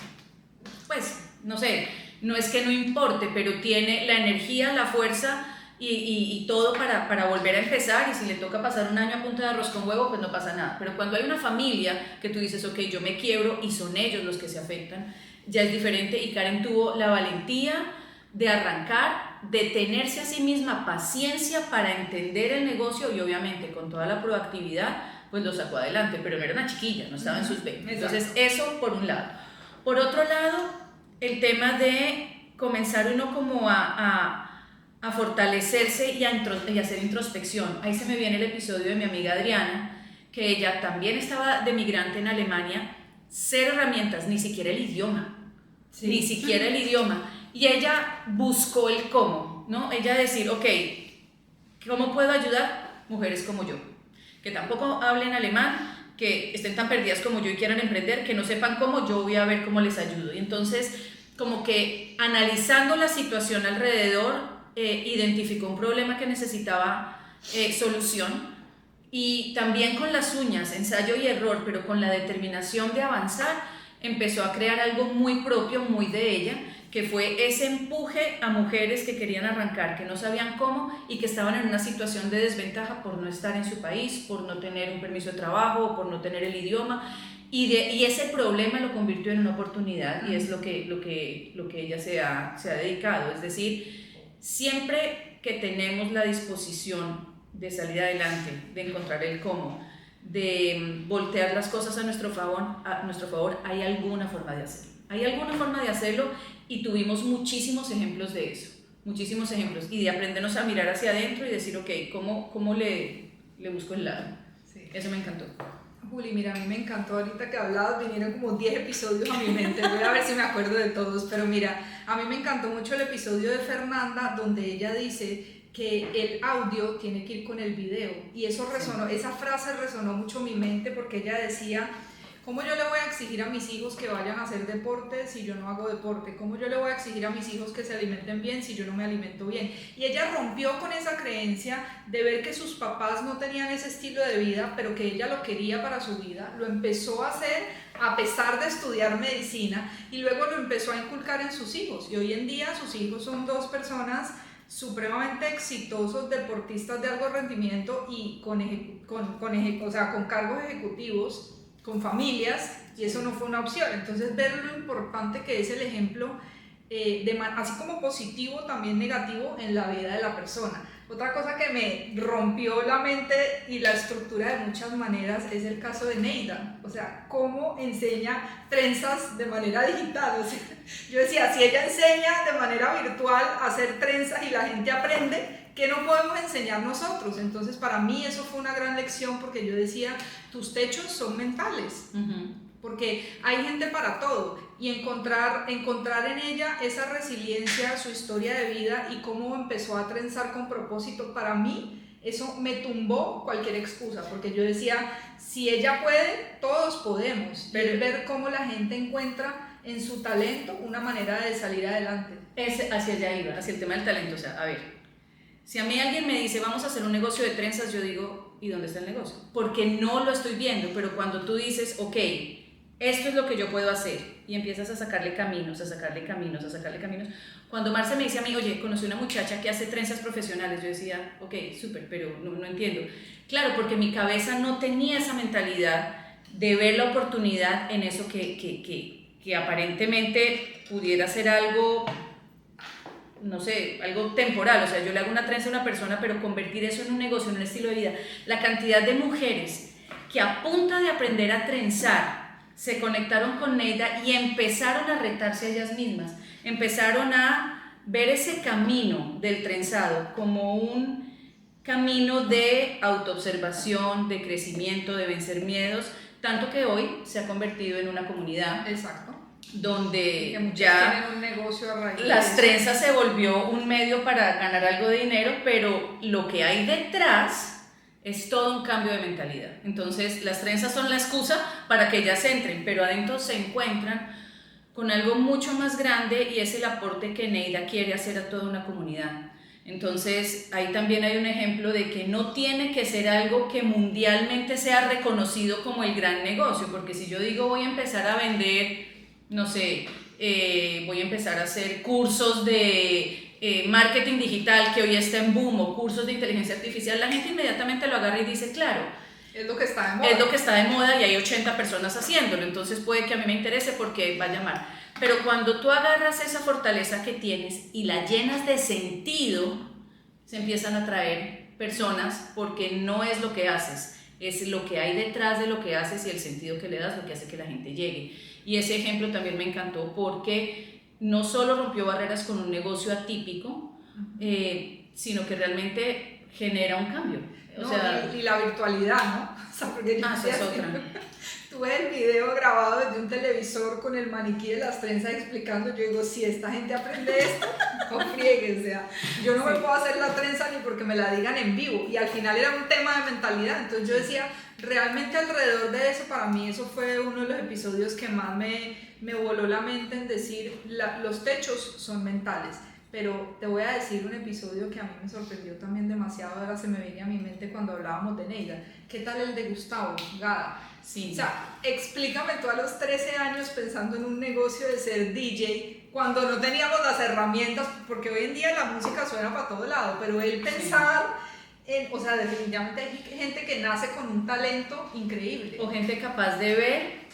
no sé, no es que no importe, pero tiene la energía, la fuerza y todo para volver a empezar, y si le toca pasar un año a punta de arroz con huevo, pues no pasa nada. Pero cuando hay una familia que tú dices, ok, yo me quiebro y son ellos los que se afectan, ya es diferente, y Karen tuvo la valentía de arrancar, de tenerse a sí misma paciencia para entender el negocio, y obviamente con toda la proactividad, pues lo sacó adelante, pero no era una chiquilla, no estaba en sus 20. Entonces eso por un lado. Por otro lado, el tema de comenzar uno como a fortalecerse y a hacer introspección. Ahí se me viene el episodio de mi amiga Adriana, que ella también estaba de migrante en Alemania, cero herramientas, ni siquiera el idioma, ni siquiera el idioma, y ella buscó el cómo, ¿no? Ella decir, ok, ¿cómo puedo ayudar? Mujeres como yo, que tampoco hablen alemán, que estén tan perdidas como yo y quieran emprender, que no sepan cómo, yo voy a ver cómo les ayudo. Y entonces, como que analizando la situación alrededor, identificó un problema que necesitaba solución, y también con las uñas, ensayo y error, pero con la determinación de avanzar, empezó a crear algo muy propio, muy de ella, que fue ese empuje a mujeres que querían arrancar, que no sabían cómo y que estaban en una situación de desventaja por no estar en su país, por no tener un permiso de trabajo, por no tener el idioma, y ese problema lo convirtió en una oportunidad, y es lo que ella se ha dedicado. Es decir, siempre que tenemos la disposición de salir adelante, de encontrar el cómo, de voltear las cosas a nuestro favor, hay alguna forma de hacerlo. Hay alguna forma de hacerlo, y tuvimos muchísimos ejemplos de eso, muchísimos ejemplos, y de aprendernos a mirar hacia adentro y decir, ok, ¿cómo le busco el lado? Sí. Eso me encantó. Juli, mira, a mí me encantó ahorita que hablabas, vinieron como 10 episodios a mi mente, voy a ver si me acuerdo de todos, pero mira, a mí me encantó mucho el episodio de Fernanda, donde ella dice que el audio tiene que ir con el video, y eso resonó, esa frase resonó mucho en mi mente, porque ella decía, ¿cómo yo le voy a exigir a mis hijos que vayan a hacer deporte si yo no hago deporte? ¿Cómo yo le voy a exigir a mis hijos que se alimenten bien si yo no me alimento bien? Y ella rompió con esa creencia de ver que sus papás no tenían ese estilo de vida, pero que ella lo quería para su vida. Lo empezó a hacer a pesar de estudiar medicina, y luego lo empezó a inculcar en sus hijos. Y hoy en día sus hijos son dos personas supremamente exitosos, deportistas de alto rendimiento y con cargos ejecutivos, con familias, y eso no fue una opción. Entonces, ver lo importante que es el ejemplo, así como positivo, también negativo en la vida de la persona. Otra cosa que me rompió la mente y la estructura de muchas maneras es el caso de Neida, o sea, cómo enseña trenzas de manera digital. O sea, yo decía, si ella enseña de manera virtual a hacer trenzas y la gente aprende, ¿qué no podemos enseñar nosotros? Entonces, para mí eso fue una gran lección, porque yo decía, tus techos son mentales, porque hay gente para todo, y encontrar en ella esa resiliencia, su historia de vida y cómo empezó a trenzar con propósito, para mí eso me tumbó cualquier excusa, porque yo decía, si ella puede, todos podemos. Pero ver cómo la gente encuentra en su talento una manera de salir adelante. Hacia allá iba, hacia el tema del talento. O sea, a ver, si a mí alguien me dice, vamos a hacer un negocio de trenzas, yo digo, ¿y dónde está el negocio? Porque no lo estoy viendo. Pero cuando tú dices, ok, esto es lo que yo puedo hacer, y empiezas a sacarle caminos, a sacarle caminos, a sacarle caminos. Cuando Marce me dice a mí, oye, conocí una muchacha que hace trenzas profesionales, yo decía, ok, súper, pero no entiendo. Claro, porque mi cabeza no tenía esa mentalidad de ver la oportunidad en eso que aparentemente pudiera ser algo, no sé, algo temporal. O sea, yo le hago una trenza a una persona, pero convertir eso en un negocio, en un estilo de vida. La cantidad de mujeres que a punta de aprender a trenzar se conectaron con Neida y empezaron a retarse a ellas mismas, empezaron a ver ese camino del trenzado como un camino de autoobservación, de crecimiento, de vencer miedos, tanto que hoy se ha convertido en una comunidad. Exacto. Donde ya tienen un negocio a raíz las trenzas se volvió un medio para ganar algo de dinero, pero lo que hay detrás Es todo un cambio de mentalidad. Entonces, las trenzas son la excusa para que ellas entren, pero adentro se encuentran con algo mucho más grande y es el aporte que Neida quiere hacer a toda una comunidad. Entonces, ahí también hay un ejemplo de que no tiene que ser algo que mundialmente sea reconocido como el gran negocio, porque si yo digo voy a empezar a vender, no sé, voy a empezar a hacer cursos de marketing digital que hoy está en boom o cursos de inteligencia artificial, la gente inmediatamente lo agarra y dice, claro, es lo que está de moda. Es lo que está de moda y hay 80 personas haciéndolo, entonces puede que a mí me interese porque va a llamar. Pero cuando tú agarras esa fortaleza que tienes y la llenas de sentido, se empiezan a atraer personas porque no es lo que haces, es lo que hay detrás de lo que haces y el sentido que le das lo que hace que la gente llegue. Y ese ejemplo también me encantó porque no solo rompió barreras con un negocio atípico, sino que realmente genera un cambio. O sea, y la virtualidad, ¿no? O sea, porque yo esa es otra. tuve el video grabado desde un televisor con el maniquí de las trenzas explicando, yo digo, si esta gente aprende esto, no friegue, o sea, yo no me puedo hacer la trenza ni porque me la digan en vivo, y al final era un tema de mentalidad, entonces yo decía, realmente alrededor de eso, para mí eso fue uno de los episodios que más me voló la mente en decir, los techos son mentales. Pero te voy a decir un episodio que a mí me sorprendió también demasiado, ahora se me viene a mi mente cuando hablábamos de Neida. ¿Qué tal el de Gustavo Gada? Sí. O sea, explícame tú a los 13 años pensando en un negocio de ser DJ, cuando no teníamos las herramientas, porque hoy en día la música suena para todo lado, pero él pensar en, o sea, definitivamente hay gente que nace con un talento increíble. O gente capaz de ver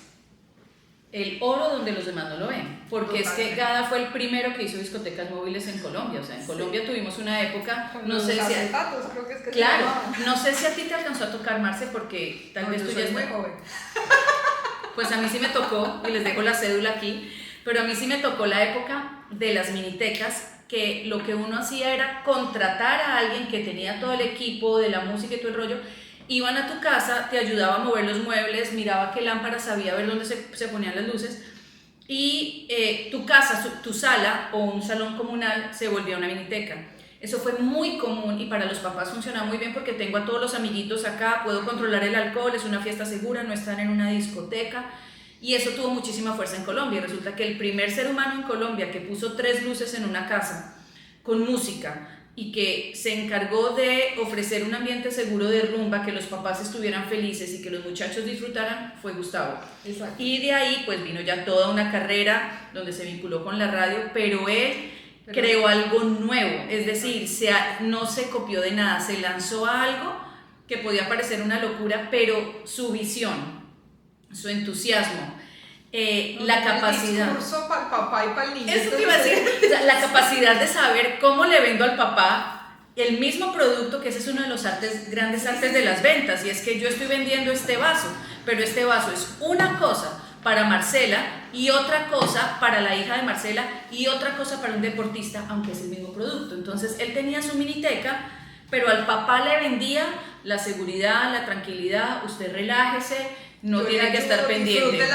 el oro donde los demás no lo ven, porque Totalmente. es que Gada fue el primero que hizo discotecas móviles en Colombia, o sea, en Colombia tuvimos una época, Con no los sé si acetatos, creo que es que claro, se llamaban. no sé si a ti te alcanzó a tocar, Marce, porque tal No, vez yo tú soy ya muy estás- joven. pues a mí sí me tocó, y les dejo la cédula aquí, pero a mí sí me tocó la época de las minitecas, que lo que uno hacía era contratar a alguien que tenía todo el equipo de la música y todo el rollo, iban a tu casa, te ayudaba a mover los muebles, miraba qué lámparas sabía ver dónde se ponían las luces, y tu casa, tu sala o un salón comunal se volvía una miniteca. Eso fue muy común y para los papás funcionaba muy bien porque tengo a todos los amiguitos acá, puedo controlar el alcohol, es una fiesta segura, no están en una discoteca, y eso tuvo muchísima fuerza en Colombia. Y resulta que el primer ser humano en Colombia que puso 3 luces en una casa con música y que se encargó de ofrecer un ambiente seguro de rumba, que los papás estuvieran felices y que los muchachos disfrutaran, fue Gustavo. Exacto. Y de ahí pues vino ya toda una carrera donde se vinculó con la radio, pero él creó algo nuevo, es decir, no se copió de nada, se lanzó a algo que podía parecer una locura, pero su visión, su entusiasmo, la capacidad. El discurso para el papá y para el niño. Eso te iba a decir, o sea, la capacidad de saber cómo le vendo al papá el mismo producto, que ese es uno de los grandes artes de las ventas, y es que yo estoy vendiendo este vaso, pero este vaso es una cosa para Marcela y otra cosa para la hija de Marcela y otra cosa para un deportista, aunque es el mismo producto. Entonces él tenía su miniteca, pero al papá le vendía la seguridad, la tranquilidad, usted relájese, no tiene que estar pendiente.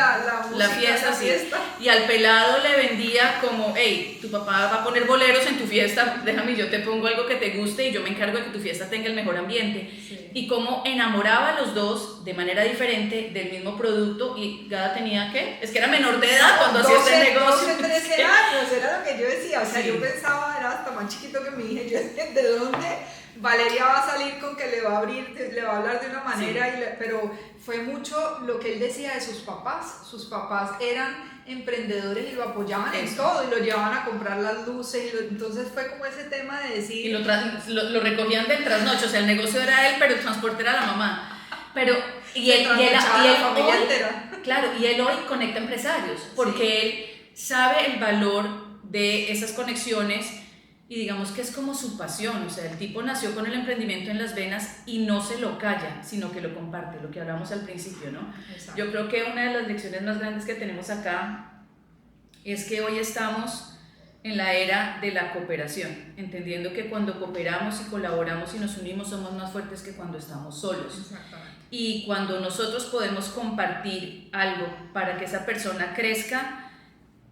La fiesta, la sí. fiesta. Y al pelado le vendía como, hey, tu papá va a poner boleros en tu fiesta, déjame, yo te pongo algo que te guste y yo me encargo de que tu fiesta tenga el mejor ambiente. Sí. Y cómo enamoraba a los dos de manera diferente del mismo producto. Y Gada tenía, ¿qué? Es que era menor de edad cuando hacía este negocio. 12, 13 años, era lo que yo decía, o sea, Sí. yo pensaba, era hasta más chiquito que mi hija, yo decía, ¿de dónde Valeria va a salir con que le va a abrir, le va a hablar de una manera? Sí. Pero fue mucho lo que él decía de sus papás eran emprendedores y lo apoyaban en Eso. todo y lo llevaban a comprar las luces, entonces fue como ese tema de decir... Y lo recogían del trasnocho, o sea, el negocio era él, pero el transporte era la mamá. Pero, y él la familia hoy, entera. claro, y él hoy conecta empresarios, porque él sabe el valor de esas conexiones y digamos que es como su pasión, o sea, el tipo nació con el emprendimiento en las venas y no se lo calla, sino que lo comparte, lo que hablamos al principio, ¿no? Exacto. Yo creo que una de las lecciones más grandes que tenemos acá es que hoy estamos en la era de la cooperación, entendiendo que cuando cooperamos y colaboramos y nos unimos somos más fuertes que cuando estamos solos. Exactamente. Y cuando nosotros podemos compartir algo para que esa persona crezca,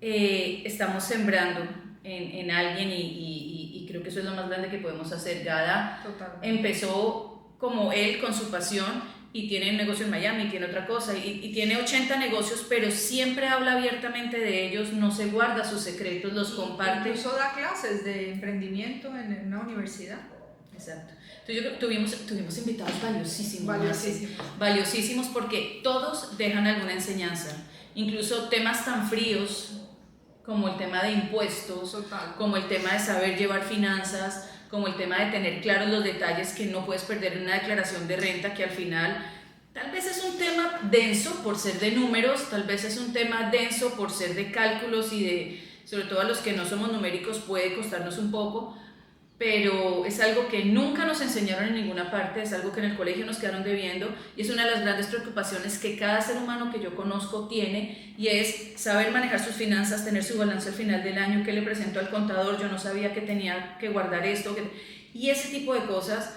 estamos sembrando en alguien y creo que eso es lo más grande que podemos hacer. Gada Totalmente. empezó como él con su pasión y tiene un negocio en Miami, tiene otra cosa y tiene 80 negocios, pero siempre habla abiertamente de ellos, no se guarda sus secretos, los comparte. Incluso da clases de emprendimiento en una universidad. Exacto. Entonces yo creo que tuvimos invitados Valiosísimos. Valiosísimos porque todos dejan alguna enseñanza, incluso temas tan fríos como el tema de impuestos, Total. como el tema de saber llevar finanzas, como el tema de tener claros los detalles que no puedes perder en una declaración de renta, que al final tal vez es un tema denso por ser de números, tal vez es un tema denso por ser de cálculos y de, sobre todo a los que no somos numéricos puede costarnos un poco, pero es algo que nunca nos enseñaron en ninguna parte, es algo que en el colegio nos quedaron debiendo y es una de las grandes preocupaciones que cada ser humano que yo conozco tiene y es saber manejar sus finanzas, tener su balance al final del año, que le presento al contador, yo no sabía que tenía que guardar esto, y ese tipo de cosas,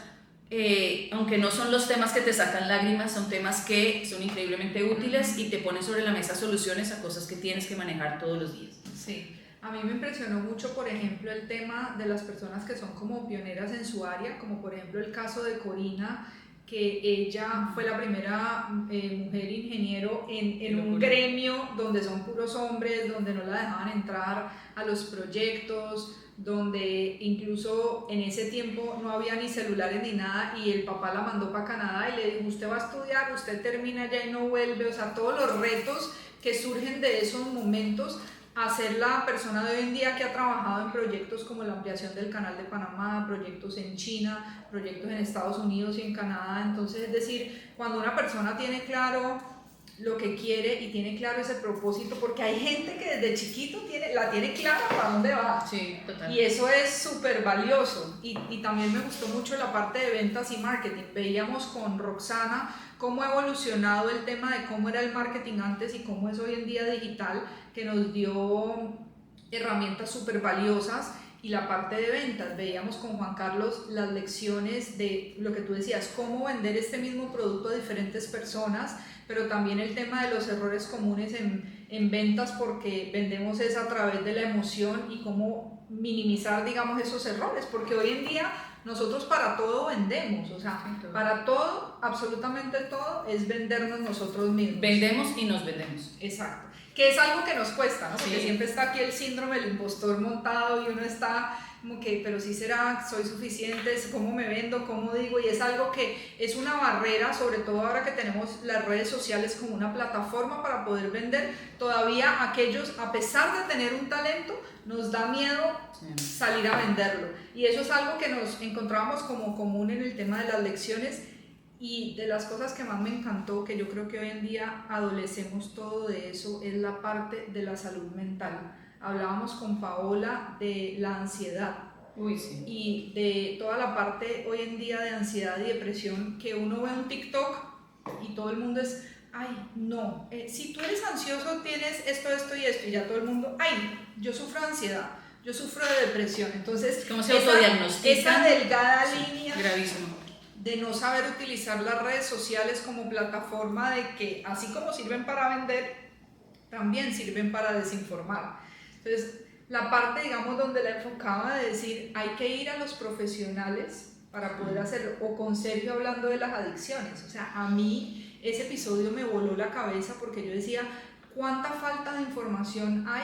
aunque no son los temas que te sacan lágrimas, son temas que son increíblemente útiles y te ponen sobre la mesa soluciones a cosas que tienes que manejar todos los días. Sí. A mí me impresionó mucho, por ejemplo, el tema de las personas que son como pioneras en su área, como por ejemplo el caso de Corina, que ella fue la primera mujer ingeniero en un gremio donde son puros hombres, donde no la dejaban entrar a los proyectos, donde incluso en ese tiempo no había ni celulares ni nada y el papá la mandó para Canadá y le dijo, usted va a estudiar, usted termina allá y no vuelve, o sea, todos los retos que surgen de esos momentos, a ser la persona de hoy en día que ha trabajado en proyectos como la ampliación del canal de Panamá, proyectos en China, proyectos en Estados Unidos y en Canadá. Entonces, es decir, cuando una persona tiene claro lo que quiere y tiene claro ese propósito, porque hay gente que desde chiquito la tiene clara para dónde va. Sí, total. Y eso es súper valioso. Y también me gustó mucho la parte de ventas y marketing. Veíamos con Roxana cómo ha evolucionado el tema de cómo era el marketing antes y cómo es hoy en día digital, que nos dio herramientas súper valiosas. Y la parte de ventas, veíamos con Juan Carlos las lecciones de lo que tú decías, cómo vender este mismo producto a diferentes personas, pero también el tema de los errores comunes en ventas, porque vendemos es a través de la emoción y cómo minimizar, digamos, esos errores, porque hoy en día nosotros para todo vendemos, o sea, sí, todo. Para todo, absolutamente todo, es vendernos nosotros mismos. Vendemos y nos vendemos. Exacto. Que es algo que nos cuesta, ¿no? Porque Sí. siempre está aquí el síndrome del impostor montado y uno está como que, pero sí será, soy suficiente, cómo me vendo, cómo digo, y es algo que es una barrera, sobre todo ahora que tenemos las redes sociales como una plataforma para poder vender, todavía aquellos, a pesar de tener un talento, nos da miedo salir a venderlo. Y eso es algo que nos encontrábamos como común en el tema de las lecciones. Y de las cosas que más me encantó, que yo creo que hoy en día adolecemos todo de eso, es la parte de la salud mental. Hablábamos con Paola de la ansiedad. Uy, sí. Y de toda la parte hoy en día de ansiedad y depresión, que uno ve un TikTok y todo el mundo es, ay, no, si tú eres ansioso tienes esto, esto y esto, y ya todo el mundo, ay, yo sufro de ansiedad, yo sufro de depresión. Entonces, ¿cómo se autodiagnostican? Esa delgada Sí, línea gravísimo. de no saber utilizar las redes sociales como plataforma, de que así como sirven para vender, también sirven para desinformar. Entonces, la parte, digamos, donde la enfocaba de decir, hay que ir a los profesionales para poder hacerlo, o con Sergio hablando de las adicciones. O sea, a mí ese episodio me voló la cabeza porque yo decía, ¿cuánta falta de información hay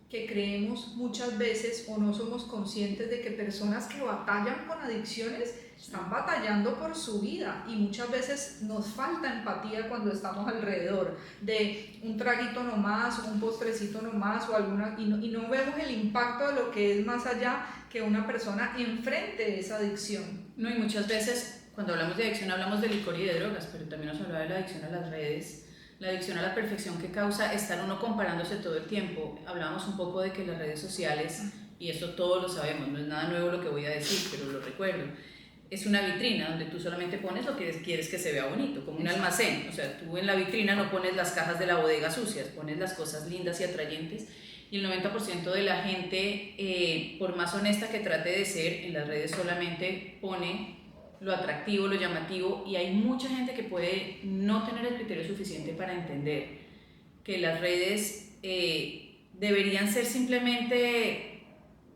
que creemos muchas veces o no somos conscientes de que personas que batallan con adicciones están batallando por su vida? Y muchas veces nos falta empatía cuando estamos alrededor de un traguito nomás, un postrecito nomás o alguna, y no vemos el impacto de lo que es más allá que una persona enfrente esa adicción. No, y muchas veces cuando hablamos de adicción hablamos de licor y de drogas, pero también nos hablaba de la adicción a las redes, la adicción a la perfección que causa estar uno comparándose todo el tiempo. Hablábamos un poco de que las redes sociales, y esto todos lo sabemos, no es nada nuevo lo que voy a decir, pero lo recuerdo, es una vitrina donde tú solamente pones lo que quieres que se vea bonito, como un almacén. O sea, tú en la vitrina no pones las cajas de la bodega sucias, pones las cosas lindas y atrayentes, y el 90% de la gente, por más honesta que trate de ser, en las redes solamente pone lo atractivo, lo llamativo, y hay mucha gente que puede no tener el criterio suficiente para entender que las redes deberían ser simplemente,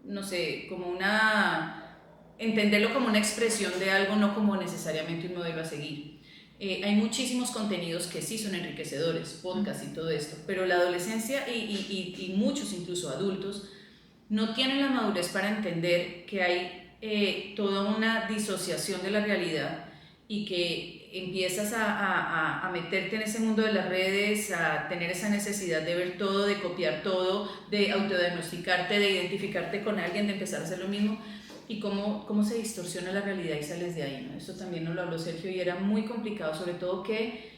no sé, como entenderlo como una expresión de algo, no como necesariamente un modelo a seguir. Hay muchísimos contenidos que sí son enriquecedores, podcasts y todo esto, pero la adolescencia y muchos incluso adultos no tienen la madurez para entender que hay toda una disociación de la realidad y que empiezas a meterte en ese mundo de las redes, a tener esa necesidad de ver todo, de copiar todo, de autodiagnosticarte, de identificarte con alguien, de empezar a hacer lo mismo, y cómo se distorsiona la realidad y sales de ahí, ¿no? Esto también nos lo habló Sergio y era muy complicado, sobre todo que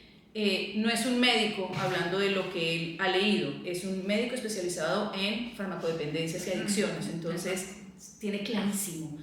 no es un médico hablando de lo que él ha leído, es un médico especializado en farmacodependencias y adicciones, entonces tiene clarísimo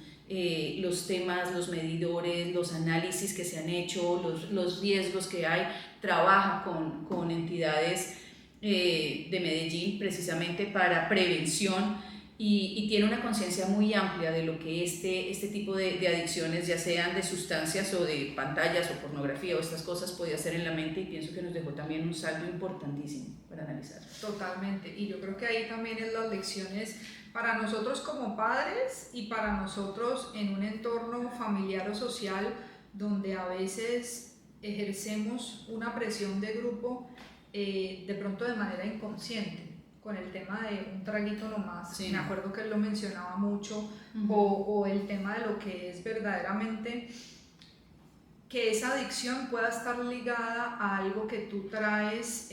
los temas, los medidores, los análisis que se han hecho, los riesgos que hay, trabaja con entidades de Medellín precisamente para prevención y tiene una conciencia muy amplia de lo que este tipo de adicciones, ya sean de sustancias o de pantallas o pornografía o estas cosas, podía hacer en la mente, y pienso que nos dejó también un saldo importantísimo para analizar. Totalmente, y yo creo que ahí también es las lecciones para nosotros como padres y para nosotros en un entorno familiar o social donde a veces ejercemos una presión de grupo de pronto de manera inconsciente, con el tema de un traguito nomás. Sí. Me acuerdo que él lo mencionaba mucho, o el tema de lo que es verdaderamente que esa adicción pueda estar ligada a algo que tú traes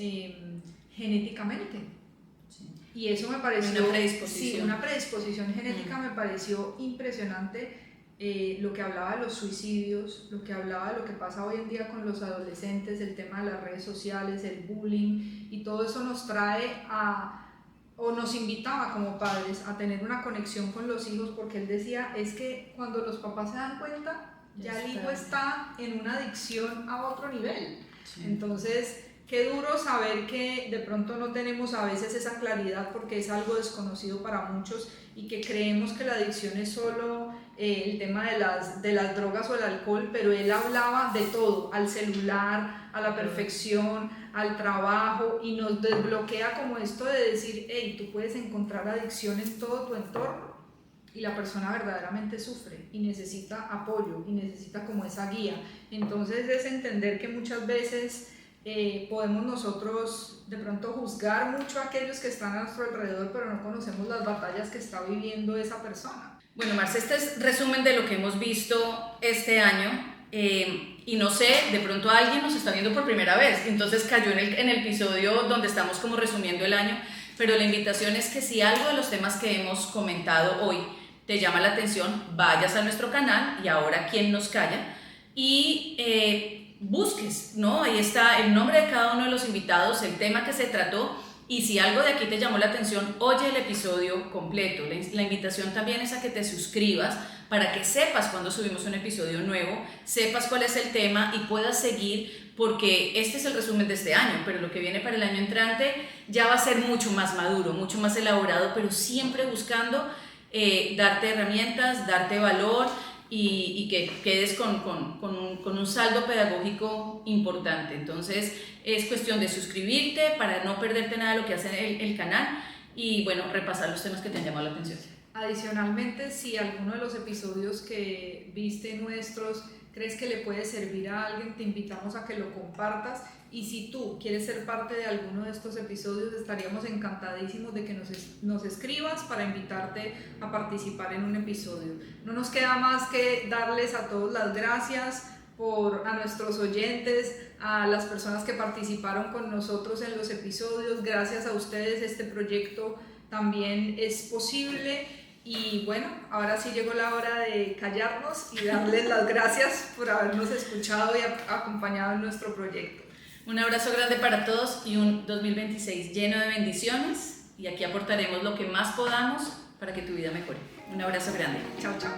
genéticamente. Sí. Y eso me pareció... Una predisposición. Sí, una predisposición genética me pareció impresionante. Lo que hablaba de los suicidios, lo que hablaba de lo que pasa hoy en día con los adolescentes, el tema de las redes sociales, el bullying, y todo eso nos trae o nos invitaba como padres a tener una conexión con los hijos, porque él decía, es que cuando los papás se dan cuenta, ya el hijo está en una adicción a otro nivel. Sí. Entonces, qué duro saber que de pronto no tenemos a veces esa claridad porque es algo desconocido para muchos y que creemos que la adicción es solo el tema de las drogas o el alcohol, pero él hablaba de todo, al celular, a la perfección, al trabajo, y nos desbloquea como esto de decir, hey, tú puedes encontrar adicción en todo tu entorno y la persona verdaderamente sufre y necesita apoyo y necesita como esa guía. Entonces es entender que muchas veces podemos nosotros de pronto juzgar mucho a aquellos que están a nuestro alrededor, pero no conocemos las batallas que está viviendo esa persona. Bueno, Marce, este es resumen de lo que hemos visto este año, y no sé, de pronto alguien nos está viendo por primera vez, entonces cayó en el episodio donde estamos como resumiendo el año, pero la invitación es que si algo de los temas que hemos comentado hoy te llama la atención, vayas a nuestro canal, y ahora ¿Quién nos calla? Y busques, ¿no? Ahí está el nombre de cada uno de los invitados, el tema que se trató, y si algo de aquí te llamó la atención, oye el episodio completo. La invitación también es a que te suscribas para que sepas cuando subimos un episodio nuevo, sepas cuál es el tema y puedas seguir, porque este es el resumen de este año, pero lo que viene para el año entrante ya va a ser mucho más maduro, mucho más elaborado, pero siempre buscando darte herramientas, darte valor, y que quedes con un saldo pedagógico importante. Entonces es cuestión de suscribirte para no perderte nada de lo que hace el canal, y bueno, repasar los temas que te han llamado la atención. Adicionalmente, si alguno de los episodios que viste nuestros crees que le puede servir a alguien, te invitamos a que lo compartas, y si tú quieres ser parte de alguno de estos episodios, estaríamos encantadísimos de que nos escribas para invitarte a participar en un episodio. No nos queda más que darles a todos las gracias a nuestros oyentes, a las personas que participaron con nosotros en los episodios. Gracias a ustedes este proyecto también es posible. Y bueno, ahora sí llegó la hora de callarnos y darles las gracias por habernos escuchado y acompañado en nuestro proyecto. Un abrazo grande para todos y un 2026 lleno de bendiciones, y aquí aportaremos lo que más podamos para que tu vida mejore. Un abrazo grande. Chao, chao.